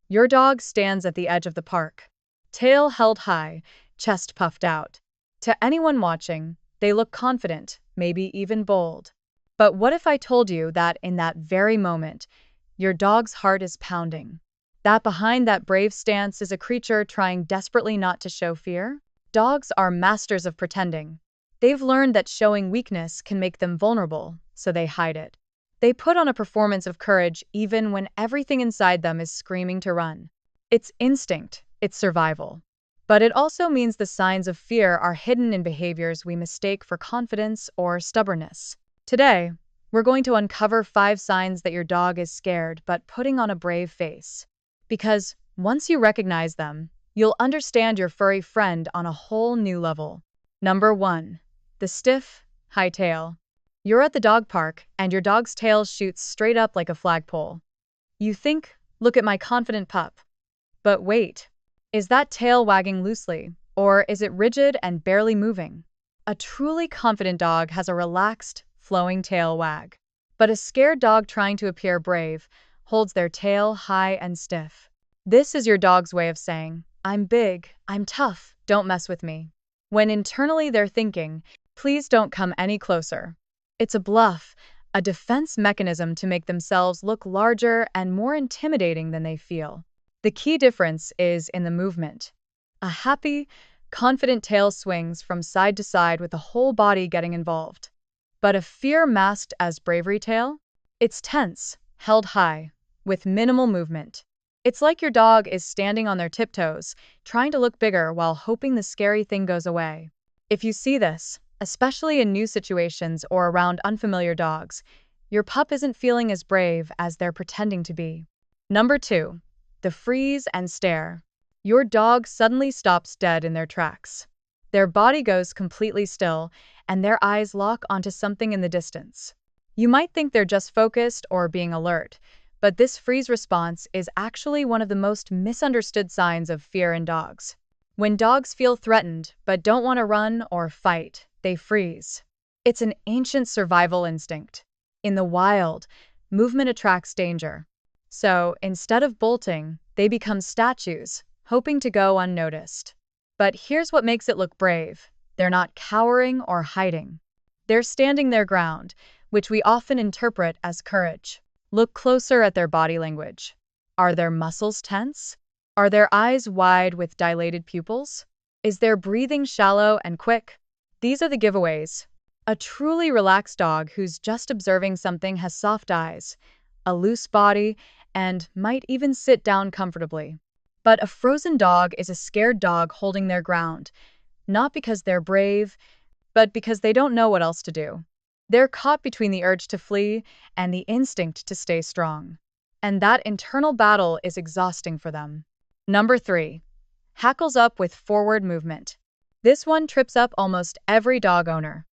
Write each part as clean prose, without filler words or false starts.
Your dog stands at the edge of the park, tail held high, chest puffed out. To anyone watching, they look confident, maybe even bold. But what if I told you that in that very moment, your dog's heart is pounding? That behind that brave stance is a creature trying desperately not to show fear? Dogs are masters of pretending. They've learned that showing weakness can make them vulnerable, so they hide it. They put on a performance of courage even when everything inside them is screaming to run. It's instinct, it's survival. But it also means the signs of fear are hidden in behaviors we mistake for confidence or stubbornness. Today, we're going to uncover 5 signs that your dog is scared but putting on a brave face. Because once you recognize them, you'll understand your furry friend on a whole new level. Number 1. The stiff, high tail. You're at the dog park, and your dog's tail shoots straight up like a flagpole. You think, look at my confident pup. But wait, is that tail wagging loosely, or is it rigid and barely moving? A truly confident dog has a relaxed, flowing tail wag. But a scared dog trying to appear brave holds their tail high and stiff. This is your dog's way of saying, I'm big, I'm tough, don't mess with me. When internally they're thinking, please don't come any closer. It's a bluff, a defense mechanism to make themselves look larger and more intimidating than they feel. The key difference is in the movement. A happy, confident tail swings from side to side with the whole body getting involved. But a fear masked as bravery tail? It's tense, held high, with minimal movement. It's like your dog is standing on their tiptoes, trying to look bigger while hoping the scary thing goes away. If you see this, especially in new situations or around unfamiliar dogs, your pup isn't feeling as brave as they're pretending to be. Number 2. The freeze and stare. Your dog suddenly stops dead in their tracks. Their body goes completely still, and their eyes lock onto something in the distance. You might think they're just focused or being alert, but this freeze response is actually one of the most misunderstood signs of fear in dogs. When dogs feel threatened but don't want to run or fight, they freeze. It's an ancient survival instinct. In the wild, movement attracts danger. So, instead of bolting, they become statues, hoping to go unnoticed. But here's what makes it look brave. They're not cowering or hiding. They're standing their ground, which we often interpret as courage. Look closer at their body language. Are their muscles tense? Are their eyes wide with dilated pupils? Is their breathing shallow and quick? These are the giveaways. A truly relaxed dog who's just observing something has soft eyes, a loose body, and might even sit down comfortably. But a frozen dog is a scared dog holding their ground, not because they're brave, but because they don't know what else to do. They're caught between the urge to flee and the instinct to stay strong. And that internal battle is exhausting for them. Number 3. Hackles up with forward movement. This one trips up almost every dog owner.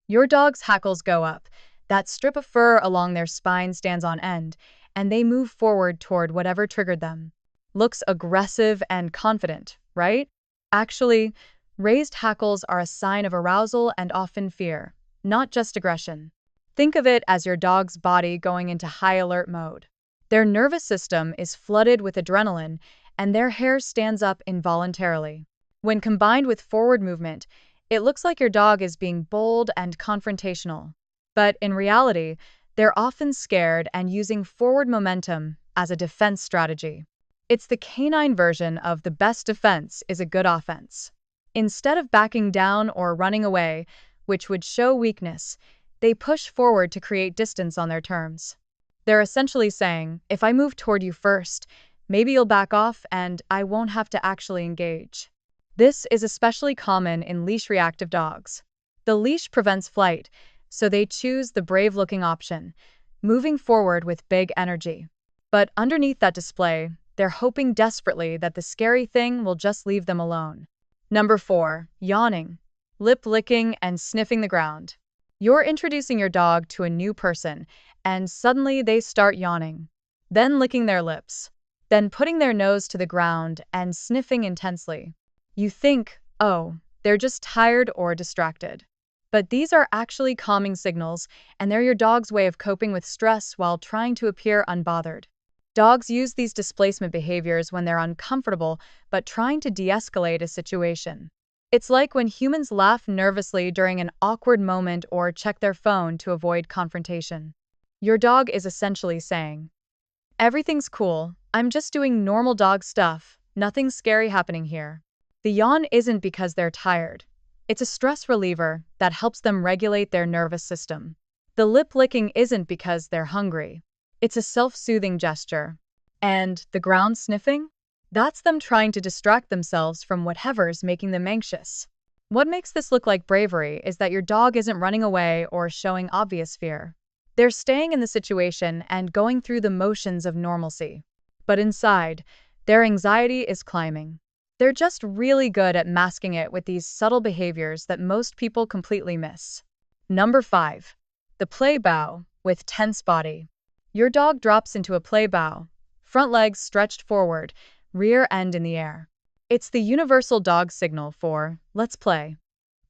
Your dog's hackles go up, that strip of fur along their spine stands on end, and they move forward toward whatever triggered them. Looks aggressive and confident, right? Actually, raised hackles are a sign of arousal and often fear, not just aggression. Think of it as your dog's body going into high alert mode. Their nervous system is flooded with adrenaline, and their hair stands up involuntarily. When combined with forward movement, it looks like your dog is being bold and confrontational. But in reality, they're often scared and using forward momentum as a defense strategy. It's the canine version of the best defense is a good offense. Instead of backing down or running away, which would show weakness, they push forward to create distance on their terms. They're essentially saying, if I move toward you first, maybe you'll back off and I won't have to actually engage. This is especially common in leash-reactive dogs. The leash prevents flight, so they choose the brave-looking option, moving forward with big energy. But underneath that display, they're hoping desperately that the scary thing will just leave them alone. Number 4. Yawning. Lip licking and sniffing the ground. You're introducing your dog to a new person, and suddenly they start yawning. Then licking their lips. Then putting their nose to the ground and sniffing intensely. You think, oh, they're just tired or distracted. But these are actually calming signals, and they're your dog's way of coping with stress while trying to appear unbothered. Dogs use these displacement behaviors when they're uncomfortable but trying to de-escalate a situation. It's like when humans laugh nervously during an awkward moment or check their phone to avoid confrontation. Your dog is essentially saying, "Everything's cool, I'm just doing normal dog stuff, nothing scary happening here." The yawn isn't because they're tired. It's a stress reliever that helps them regulate their nervous system. The lip licking isn't because they're hungry. It's a self-soothing gesture. And the ground sniffing? That's them trying to distract themselves from whatever's making them anxious. What makes this look like bravery is that your dog isn't running away or showing obvious fear. They're staying in the situation and going through the motions of normalcy. But inside, their anxiety is climbing. They're just really good at masking it with these subtle behaviors that most people completely miss. Number 5. The play bow with tense body. Your dog drops into a play bow, front legs stretched forward, rear end in the air. It's the universal dog signal for, let's play.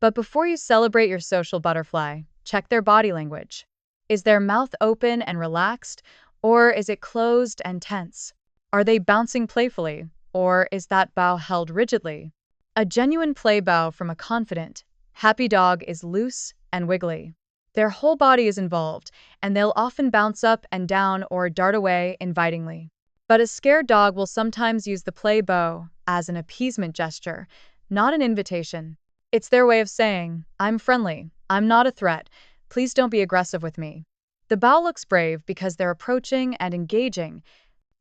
But before you celebrate your social butterfly, check their body language. Is their mouth open and relaxed, or is it closed and tense? Are they bouncing playfully, or is that bow held rigidly? A genuine play bow from a confident, happy dog is loose and wiggly. Their whole body is involved, and they'll often bounce up and down or dart away invitingly. But a scared dog will sometimes use the play bow as an appeasement gesture, not an invitation. It's their way of saying, "I'm friendly, I'm not a threat, please don't be aggressive with me." The bow looks brave because they're approaching and engaging,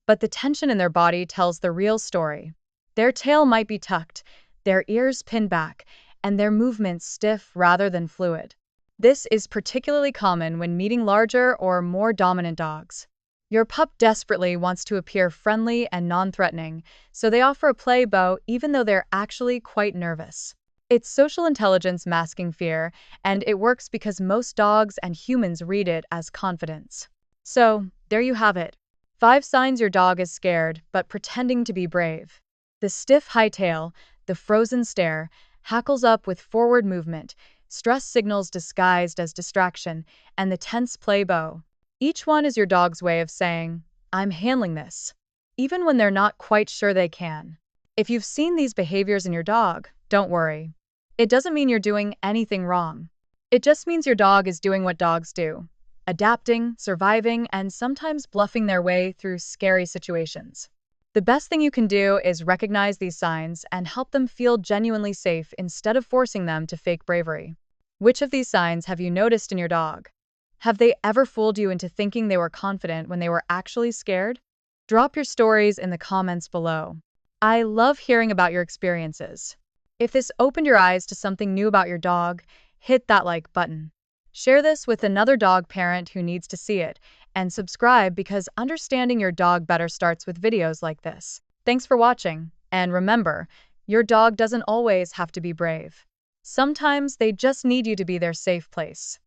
but the tension in their body tells the real story. Their tail might be tucked, their ears pinned back, and their movements stiff rather than fluid. This is particularly common when meeting larger or more dominant dogs. Your pup desperately wants to appear friendly and non-threatening, so they offer a play bow even though they're actually quite nervous. It's social intelligence masking fear, and it works because most dogs and humans read it as confidence. So, there you have it. 5 signs your dog is scared but pretending to be brave. The stiff high tail, the frozen stare, hackles up with forward movement, stress signals disguised as distraction, and the tense play bow. Each one is your dog's way of saying, "I'm handling this," even when they're not quite sure they can. If you've seen these behaviors in your dog, don't worry. It doesn't mean you're doing anything wrong. It just means your dog is doing what dogs do, adapting, surviving, and sometimes bluffing their way through scary situations. The best thing you can do is recognize these signs and help them feel genuinely safe instead of forcing them to fake bravery. Which of these signs have you noticed in your dog? Have they ever fooled you into thinking they were confident when they were actually scared? Drop your stories in the comments below. I love hearing about your experiences. If this opened your eyes to something new about your dog, hit that like button. Share this with another dog parent who needs to see it, and subscribe because understanding your dog better starts with videos like this. Thanks for watching, and remember, your dog doesn't always have to be brave. Sometimes they just need you to be their safe place.